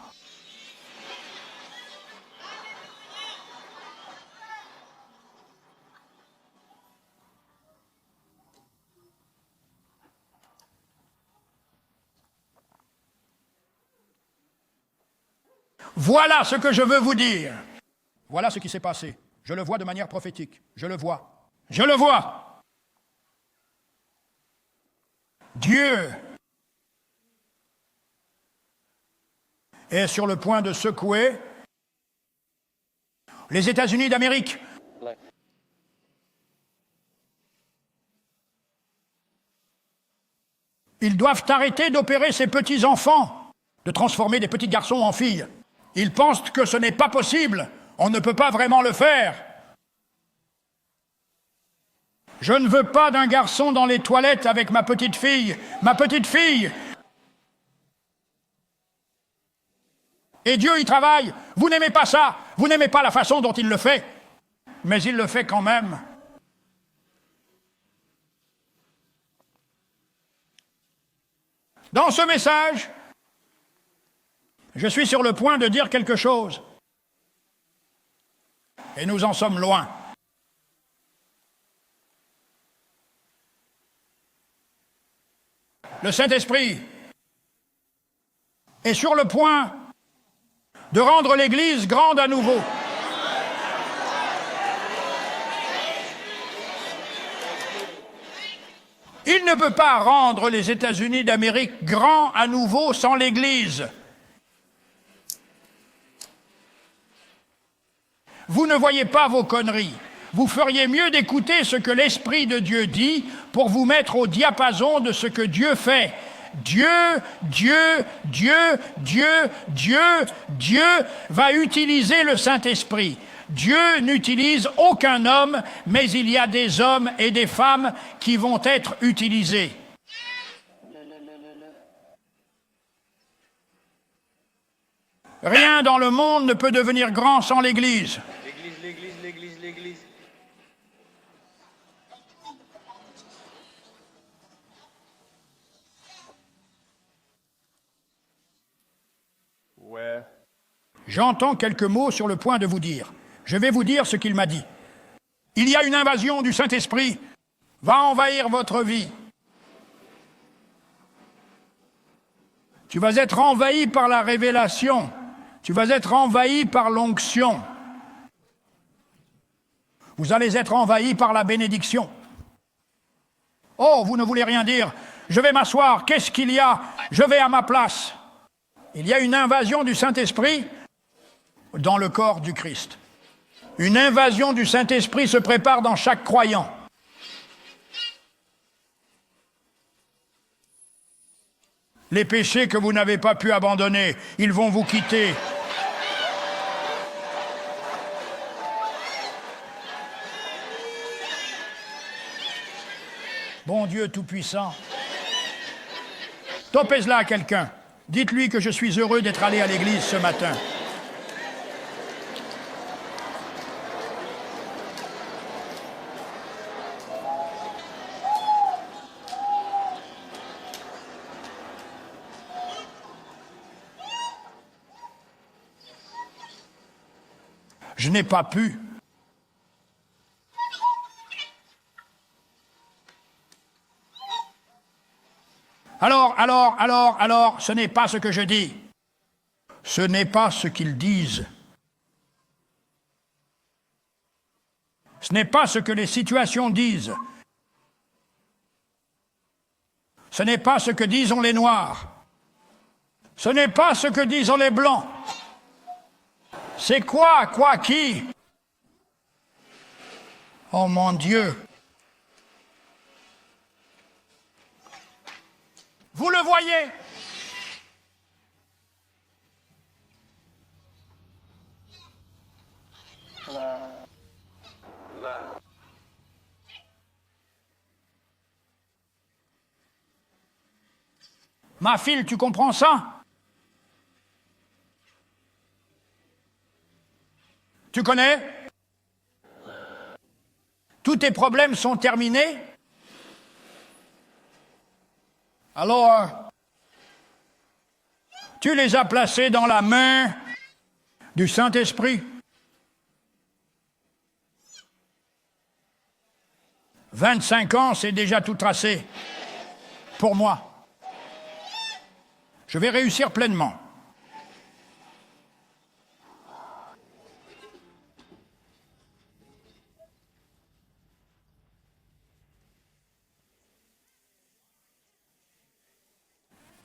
Voilà ce que je veux vous dire. Voilà ce qui s'est passé. Je le vois de manière prophétique. Je le vois. Je le vois. Dieu est sur le point de secouer les États-Unis d'Amérique. Ils doivent arrêter d'opérer ces petits-enfants, de transformer des petits garçons en filles. Ils pensent que ce n'est pas possible. On ne peut pas vraiment le faire. Je ne veux pas d'un garçon dans les toilettes avec ma petite fille. Ma petite fille. Et Dieu y travaille. Vous n'aimez pas ça. Vous n'aimez pas la façon dont il le fait. Mais il le fait quand même. Dans ce message, je suis sur le point de dire quelque chose. Et nous en sommes loin. Le Saint-Esprit est sur le point de rendre l'Église grande à nouveau. Il ne peut pas rendre les États-Unis d'Amérique grands à nouveau sans l'Église. Vous ne voyez pas vos conneries. Vous feriez mieux d'écouter ce que l'Esprit de Dieu dit pour vous mettre au diapason de ce que Dieu fait. Dieu va utiliser le Saint-Esprit. Dieu n'utilise aucun homme, mais il y a des hommes et des femmes qui vont être utilisés. Rien dans le monde ne peut devenir grand sans l'Église. L'Église. Ouais. J'entends quelques mots sur le point de vous dire. Je vais vous dire ce qu'il m'a dit. Il y a une invasion du Saint-Esprit. Va envahir votre vie. Tu vas être envahi par la révélation. Tu vas être envahi par l'onction. Vous allez être envahi par la bénédiction. Oh, vous ne voulez rien dire. Je vais m'asseoir. Qu'est-ce qu'il y a? Je vais à ma place. Il y a une invasion du Saint-Esprit dans le corps du Christ. Une invasion du Saint-Esprit se prépare dans chaque croyant. Les péchés que vous n'avez pas pu abandonner, ils vont vous quitter. Bon Dieu Tout-Puissant, topez-la à quelqu'un. Dites-lui que je suis heureux d'être allé à l'église ce matin. Je n'ai pas pu. Alors, ce n'est pas ce que je dis. Ce n'est pas ce qu'ils disent. Ce n'est pas ce que les situations disent. Ce n'est pas ce que disent les Noirs. Ce n'est pas ce que disent les Blancs. C'est quoi qui? Oh mon Dieu! Vous le voyez? Ma fille, tu comprends ça? Tu connais? Tous tes problèmes sont terminés? Alors, tu les as placés dans la main du Saint-Esprit. 25 ans, c'est déjà tout tracé. Pour moi. Je vais réussir pleinement.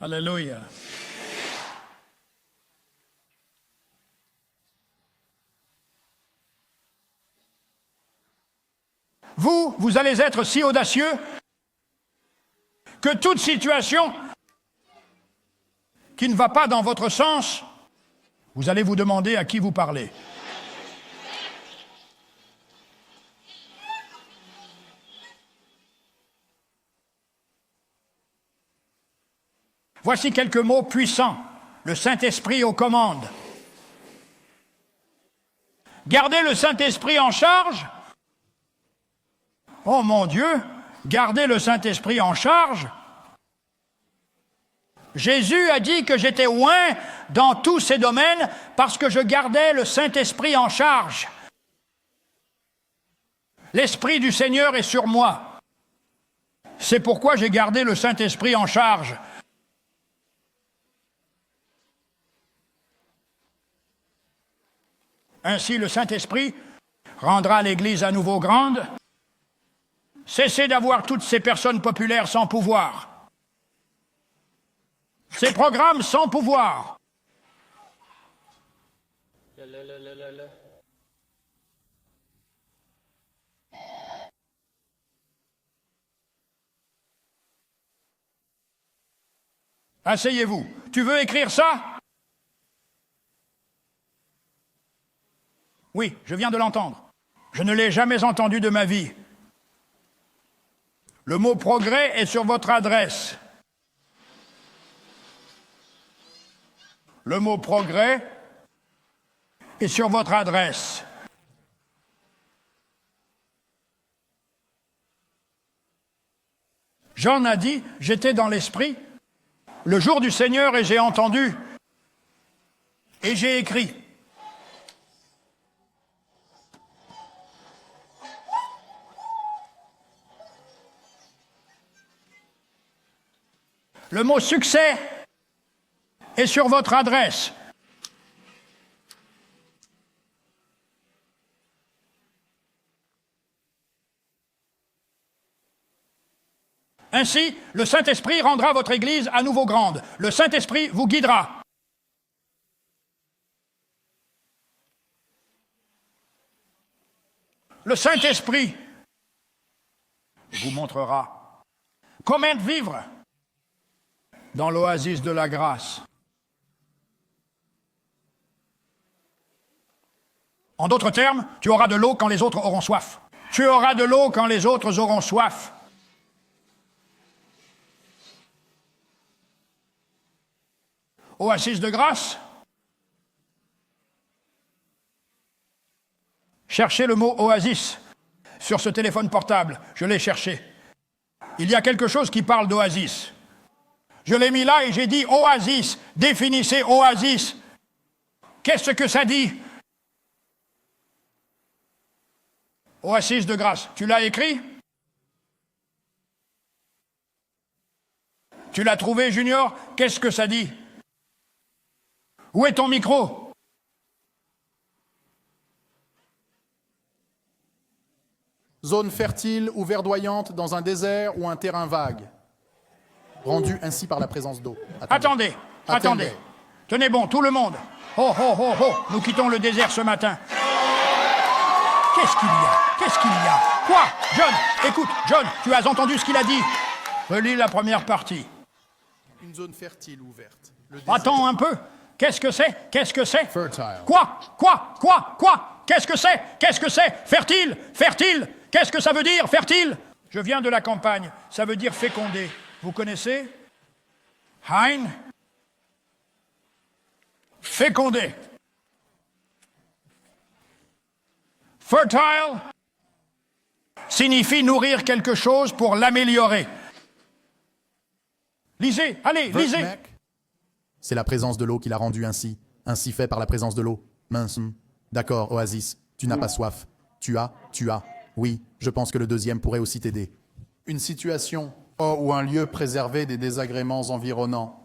Alléluia. Vous allez être si audacieux que toute situation qui ne va pas dans votre sens, vous allez vous demander à qui vous parlez. Voici quelques mots puissants. Le Saint-Esprit aux commandes. Gardez le Saint-Esprit en charge. Oh mon Dieu, gardez le Saint-Esprit en charge. Jésus a dit que j'étais loin dans tous ces domaines parce que je gardais le Saint-Esprit en charge. L'Esprit du Seigneur est sur moi. C'est pourquoi j'ai gardé le Saint-Esprit en charge. Ainsi, le Saint-Esprit rendra l'Église à nouveau grande. Cessez d'avoir toutes ces personnes populaires sans pouvoir. Ces programmes sans pouvoir. Asseyez-vous. Tu veux écrire ça? Oui, je viens de l'entendre. Je ne l'ai jamais entendu de ma vie. Le mot progrès est sur votre adresse. Le mot progrès est sur votre adresse. Jean a dit, j'étais dans l'esprit le jour du Seigneur et j'ai entendu et j'ai écrit. Le mot succès est sur votre adresse. Ainsi, le Saint-Esprit rendra votre Église à nouveau grande. Le Saint-Esprit vous guidera. Le Saint-Esprit vous montrera comment vivre dans l'oasis de la grâce. En d'autres termes, tu auras de l'eau quand les autres auront soif. Tu auras de l'eau quand les autres auront soif. Oasis de grâce. Cherchez le mot oasis sur ce téléphone portable. Je l'ai cherché. Il y a quelque chose qui parle d'oasis. Je l'ai mis là et j'ai dit oasis. Définissez oasis. Qu'est-ce que ça dit? Oasis de grâce. Tu l'as écrit? Tu l'as trouvé, Junior? Qu'est-ce que ça dit? Où est ton micro? Zone fertile ou verdoyante dans un désert ou un terrain vague, rendu ainsi par la présence d'eau. Attendez. Tenez bon, tout le monde. Oh, oh, oh, oh, nous quittons le désert ce matin. Qu'est-ce qu'il y a? Quoi? John, écoute, John, tu as entendu ce qu'il a dit? Relis la première partie. Une zone fertile ou verte. Attends un peu. Qu'est-ce que c'est? Fertile. Quoi? Qu'est-ce que c'est? Fertile? Qu'est-ce que ça veut dire, fertile? Je viens de la campagne. Ça veut dire fécondé. Vous connaissez? Hein? Fécondé. Fertile signifie nourrir quelque chose pour l'améliorer. Lisez, allez, lisez. C'est la présence de l'eau qui l'a rendu ainsi fait par la présence de l'eau. Mince. D'accord, Oasis, tu n'as pas soif. Tu as. Oui, je pense que le deuxième pourrait aussi t'aider. Une situation ou un lieu préservé des désagréments environnants.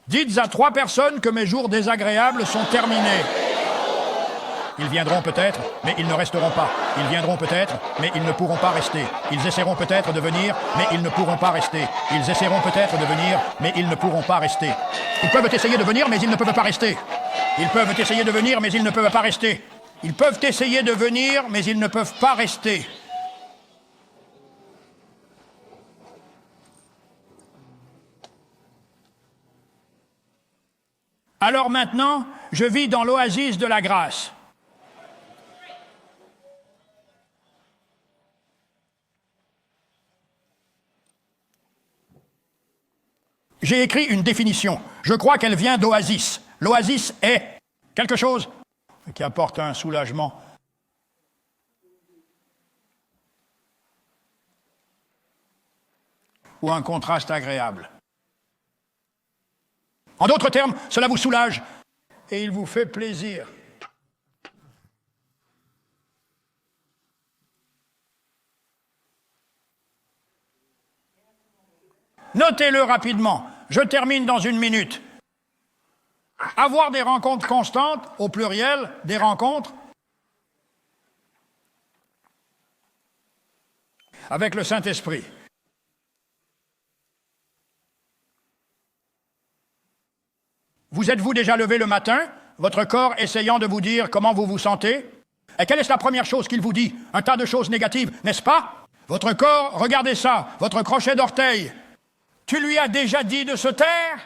Dites à 3 personnes que mes jours désagréables sont terminés. Ils viendront peut-être, mais ils ne resteront pas. Ils viendront peut-être, mais ils ne pourront pas rester. Ils essaieront peut-être de venir, mais ils ne pourront pas rester. Ils essaieront peut-être de venir, mais ils ne pourront pas rester. Ils peuvent essayer de venir, mais ils ne peuvent pas rester. Ils peuvent essayer de venir, mais ils ne peuvent pas rester. Ils peuvent essayer de venir, mais ils ne peuvent pas rester. Alors maintenant, je vis dans l'oasis de la grâce. J'ai écrit une définition. Je crois qu'elle vient d'oasis. L'oasis est quelque chose qui apporte un soulagement. Ou un contraste agréable. En d'autres termes, cela vous soulage et il vous fait plaisir. Notez-le rapidement. Je termine dans 1 minute. Avoir des rencontres constantes, au pluriel, des rencontres, avec le Saint-Esprit. Vous êtes-vous déjà levé le matin, votre corps essayant de vous dire comment vous vous sentez? Et quelle est la première chose qu'il vous dit? Un tas de choses négatives, n'est-ce pas? Votre corps, regardez ça, votre crochet d'orteil. Tu lui as déjà dit de se taire?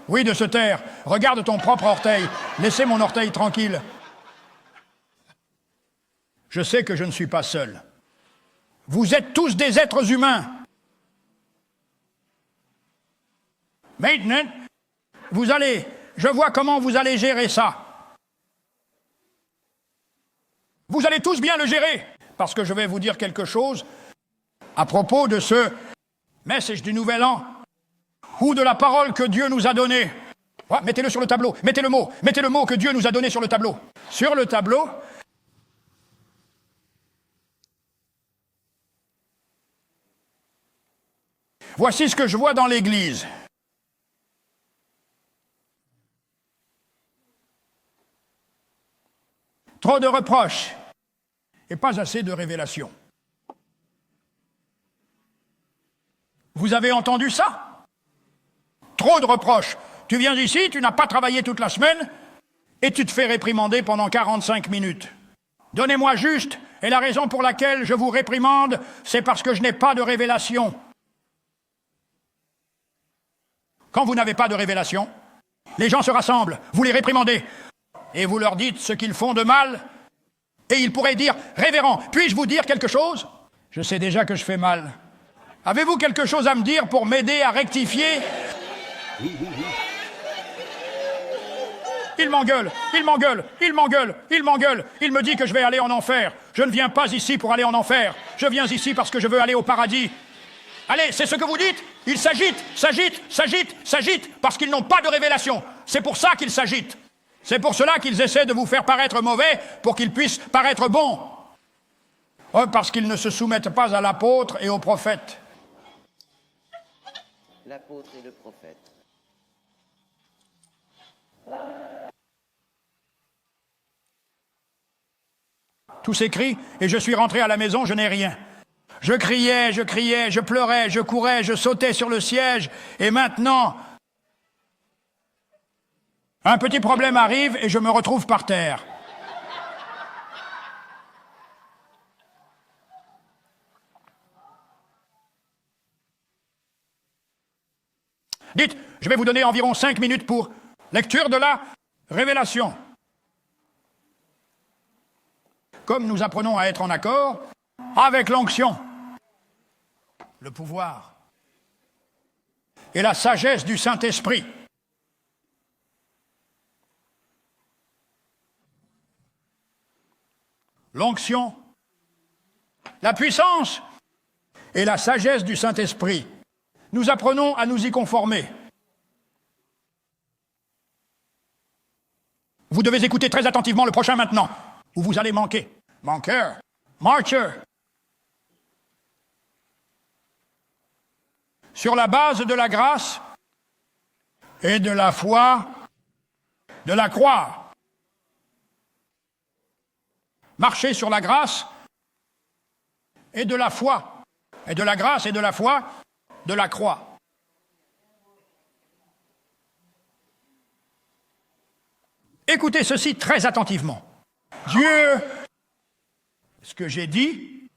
Oui, de se taire. Regarde ton propre orteil. Laissez mon orteil tranquille. Je sais que je ne suis pas seul. Vous êtes tous des êtres humains. Maintenant, je vois comment vous allez gérer ça. Vous allez tous bien le gérer, parce que je vais vous dire quelque chose à propos de ce message du Nouvel An, ou de la parole que Dieu nous a donnée. Ouais, mettez-le sur le tableau, mettez le mot que Dieu nous a donné sur le tableau. Sur le tableau, voici ce que je vois dans l'Église. Trop de reproches et pas assez de révélations. Vous avez entendu ça? Trop de reproches. Tu viens ici, tu n'as pas travaillé toute la semaine et tu te fais réprimander pendant 45 minutes. Donnez-moi juste, et la raison pour laquelle je vous réprimande, c'est parce que je n'ai pas de révélation. Quand vous n'avez pas de révélation, les gens se rassemblent, vous les réprimandez, et vous leur dites ce qu'ils font de mal, et ils pourraient dire « Révérend, puis-je vous dire quelque chose ?» Je sais déjà que je fais mal. Avez-vous quelque chose à me dire pour m'aider à rectifier? Il m'engueule, il m'engueule, il m'engueule, il m'engueule. Il me dit que je vais aller en enfer. Je ne viens pas ici pour aller en enfer. Je viens ici parce que je veux aller au paradis. Allez, c'est ce que vous dites? Ils s'agitent, s'agitent, s'agitent, s'agitent, parce qu'ils n'ont pas de révélation. C'est pour ça qu'ils s'agitent. C'est pour cela qu'ils essaient de vous faire paraître mauvais, pour qu'ils puissent paraître bons. Parce qu'ils ne se soumettent pas à l'apôtre et au prophète. L'apôtre et le prophète. Tous ces cris, et je suis rentré à la maison, je n'ai rien. Je criais, je pleurais, je courais, je sautais sur le siège, et maintenant, un petit problème arrive et je me retrouve par terre. Dites, je vais vous donner environ 5 minutes pour lecture de la révélation. Comme nous apprenons à être en accord avec l'onction, le pouvoir et la sagesse du Saint-Esprit. L'onction, la puissance et la sagesse du Saint-Esprit. Nous apprenons à nous y conformer. Vous devez écouter très attentivement le prochain maintenant, ou vous allez manquer. Manqueur, marcher. Sur la base de la grâce et de la foi, de la croix. Marcher sur la grâce et de la foi, et de la grâce et de la foi, de la croix. Écoutez ceci très attentivement. Dieu, ce que j'ai dit,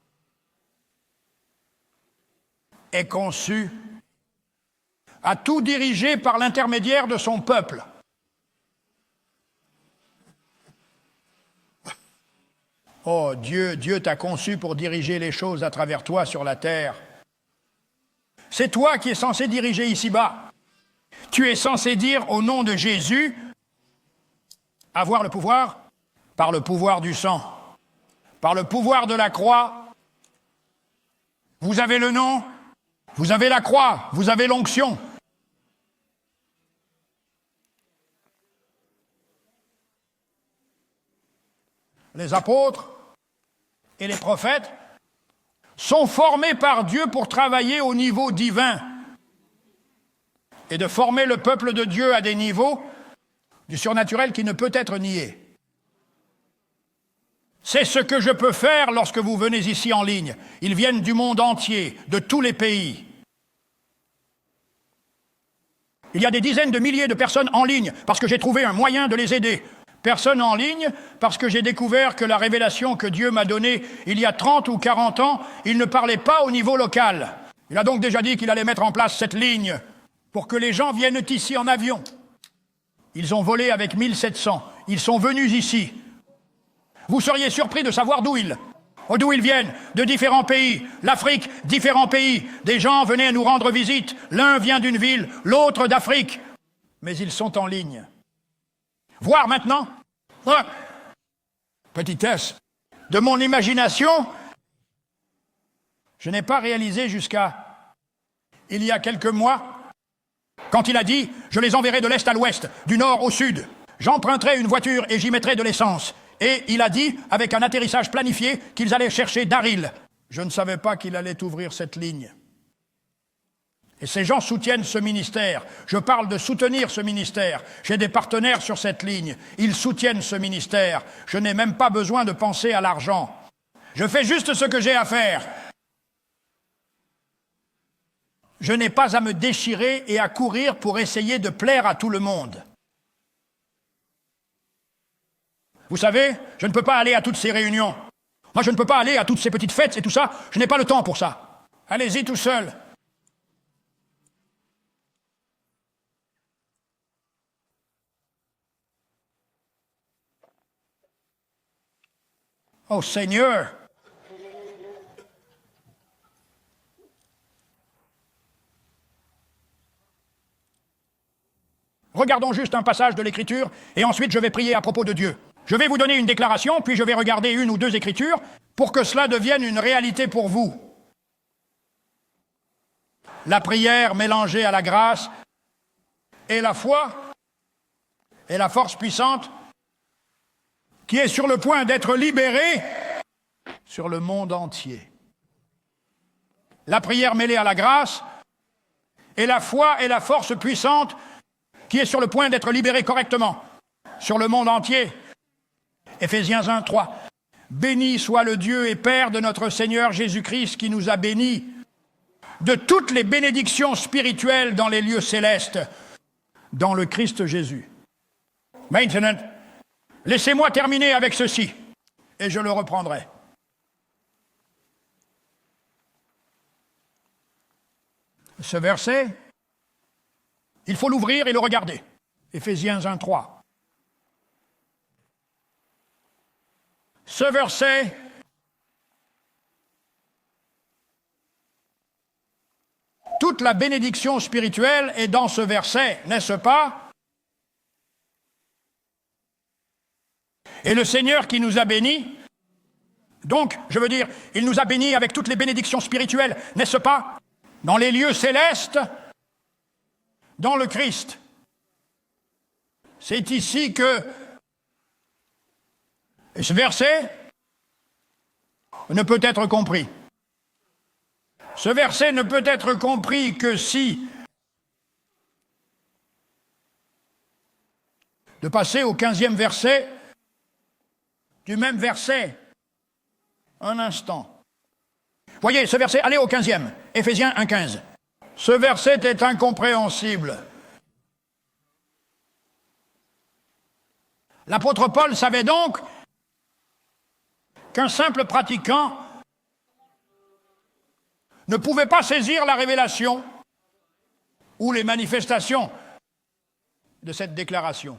est conçu à tout diriger par l'intermédiaire de son peuple. Oh Dieu, Dieu t'a conçu pour diriger les choses à travers toi sur la terre. C'est toi qui es censé diriger ici-bas. Tu es censé dire au nom de Jésus, avoir le pouvoir par le pouvoir du sang, par le pouvoir de la croix. Vous avez le nom, vous avez la croix, vous avez l'onction. Les apôtres et les prophètes sont formés par Dieu pour travailler au niveau divin et de former le peuple de Dieu à des niveaux du surnaturel qui ne peut être nié. C'est ce que je peux faire lorsque vous venez ici en ligne. Ils viennent du monde entier, de tous les pays. Il y a des dizaines de milliers de personnes en ligne parce que j'ai trouvé un moyen de les aider. Personne en ligne, parce que j'ai découvert que la révélation que Dieu m'a donnée il y a 30 ou 40 ans, il ne parlait pas au niveau local. Il a donc déjà dit qu'il allait mettre en place cette ligne pour que les gens viennent ici en avion. Ils ont volé avec 1700. Ils sont venus ici. Vous seriez surpris de savoir d'où ils viennent, de différents pays. L'Afrique, différents pays. Des gens venaient nous rendre visite. L'un vient d'une ville, l'autre d'Afrique. Mais ils sont en ligne. Voir maintenant, petitesse, de mon imagination, je n'ai pas réalisé jusqu'à il y a quelques mois, quand il a dit « Je les enverrai de l'Est à l'Ouest, du Nord au Sud. J'emprunterai une voiture et j'y mettrai de l'essence. » Et il a dit, avec un atterrissage planifié, qu'ils allaient chercher Daryl. Je ne savais pas qu'il allait ouvrir cette ligne. Et ces gens soutiennent ce ministère. Je parle de soutenir ce ministère. J'ai des partenaires sur cette ligne. Ils soutiennent ce ministère. Je n'ai même pas besoin de penser à l'argent. Je fais juste ce que j'ai à faire. Je n'ai pas à me déchirer et à courir pour essayer de plaire à tout le monde. Vous savez, je ne peux pas aller à toutes ces réunions. Moi, je ne peux pas aller à toutes ces petites fêtes et tout ça. Je n'ai pas le temps pour ça. Allez-y tout seul. Oh Seigneur! Regardons juste un passage de l'Écriture et ensuite je vais prier à propos de Dieu. Je vais vous donner une déclaration, puis je vais regarder une ou deux Écritures pour que cela devienne une réalité pour vous. la prière mélangée à la grâce et la foi et la force puissante qui est sur le point d'être libérée sur le monde entier. La prière mêlée à la grâce et la foi et la force puissante qui est sur le point d'être libérée correctement sur le monde entier. Éphésiens 1, 3. Béni soit le Dieu et Père de notre Seigneur Jésus-Christ qui nous a bénis de toutes les bénédictions spirituelles dans les lieux célestes, dans le Christ Jésus. Maintenant, laissez-moi terminer avec ceci, et je le reprendrai. Ce verset, il faut l'ouvrir et le regarder. Éphésiens 1, 3. Ce verset toute la bénédiction spirituelle est dans ce verset, n'est-ce pas? Et le Seigneur qui nous a bénis, donc, je veux dire, il nous a bénis avec toutes les bénédictions spirituelles, n'est-ce pas? Dans les lieux célestes, dans le Christ. C'est ici que ce verset ne peut être compris. Ce verset ne peut être compris que si, de passer au 15e verset du même verset, un instant. Voyez, ce verset, allez au 15e, Éphésiens 1, 15. Ce verset est incompréhensible. L'apôtre Paul savait donc qu'un simple pratiquant ne pouvait pas saisir la révélation ou les manifestations de cette déclaration.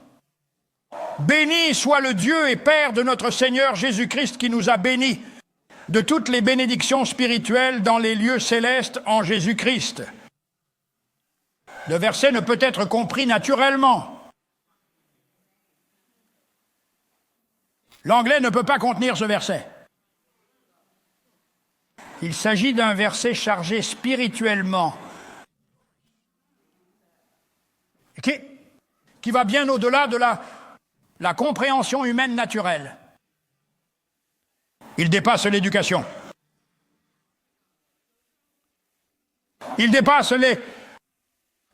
Béni soit le Dieu et Père de notre Seigneur Jésus-Christ qui nous a bénis de toutes les bénédictions spirituelles dans les lieux célestes en Jésus-Christ. Le verset ne peut être compris naturellement. L'anglais ne peut pas contenir ce verset. Il s'agit d'un verset chargé spirituellement, qui va bien au-delà de la compréhension humaine naturelle. Il dépasse l'éducation. Il dépasse les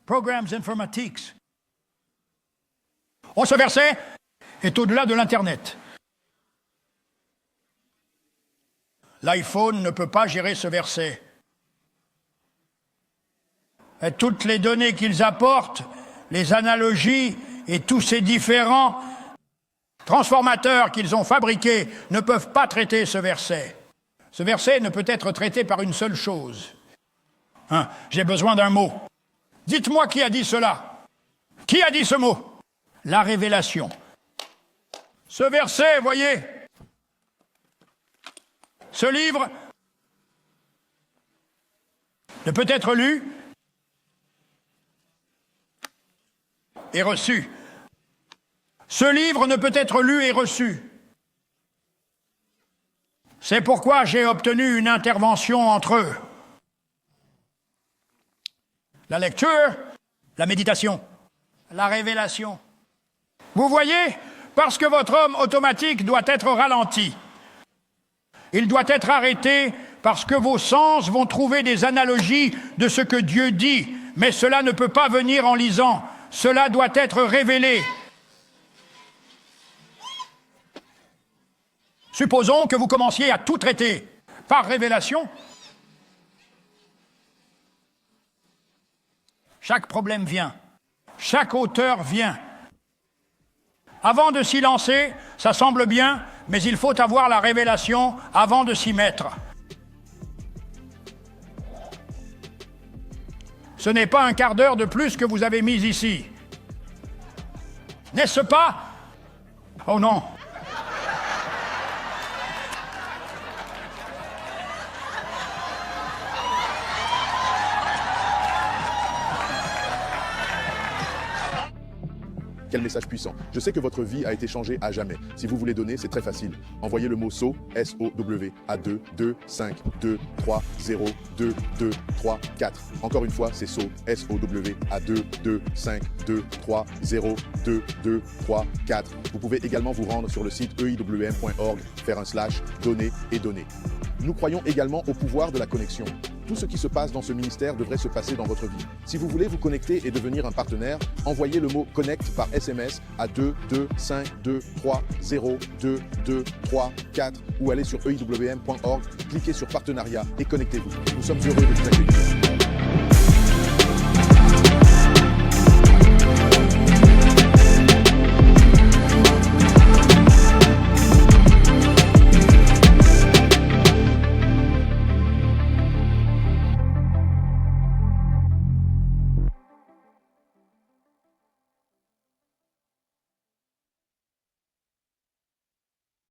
programmes informatiques. Ce verset est au-delà de l'Internet. L'iPhone ne peut pas gérer ce verset. Et toutes les données qu'ils apportent, les analogies et tous ces différents transformateurs qu'ils ont fabriqués ne peuvent pas traiter ce verset. Ce verset ne peut être traité par une seule chose. J'ai besoin d'un mot. Dites-moi qui a dit cela. Qui a dit ce mot? La révélation. Ce verset, voyez, ce livre ne peut être lu et reçu. Ce livre ne peut être lu et reçu. C'est pourquoi j'ai obtenu une intervention entre eux. La lecture, la méditation, la révélation. Vous voyez, parce que votre homme automatique doit être ralenti. Il doit être arrêté parce que vos sens vont trouver des analogies de ce que Dieu dit. Mais cela ne peut pas venir en lisant. Cela doit être révélé. Supposons que vous commenciez à tout traiter par révélation. Chaque problème vient. Chaque auteur vient. Avant de s'y lancer, ça semble bien, mais il faut avoir la révélation avant de s'y mettre. Ce n'est pas un quart d'heure de plus que vous avez mis ici. N'est-ce pas? Oh non. Quel message puissant. Je sais que votre vie a été changée à jamais. Si vous voulez donner, c'est très facile. Envoyez le mot SOW, S-O-W, à 2 2 5 2 3 0 2 2 3 4. Encore une fois, c'est SOW, S-O-W, à 2 2 5 2 3 0 2 2 3 4. Vous pouvez également vous rendre sur le site eiwm.org, faire un / donner et donner. Nous croyons également au pouvoir de la connexion. Tout ce qui se passe dans ce ministère devrait se passer dans votre vie. Si vous voulez vous connecter et devenir un partenaire, envoyez le mot connect par SMS à 2 2 5 2 3 0 2 2 3 4 ou allez sur eiwm.org, cliquez sur partenariat et connectez-vous. Nous sommes heureux de vous accueillir.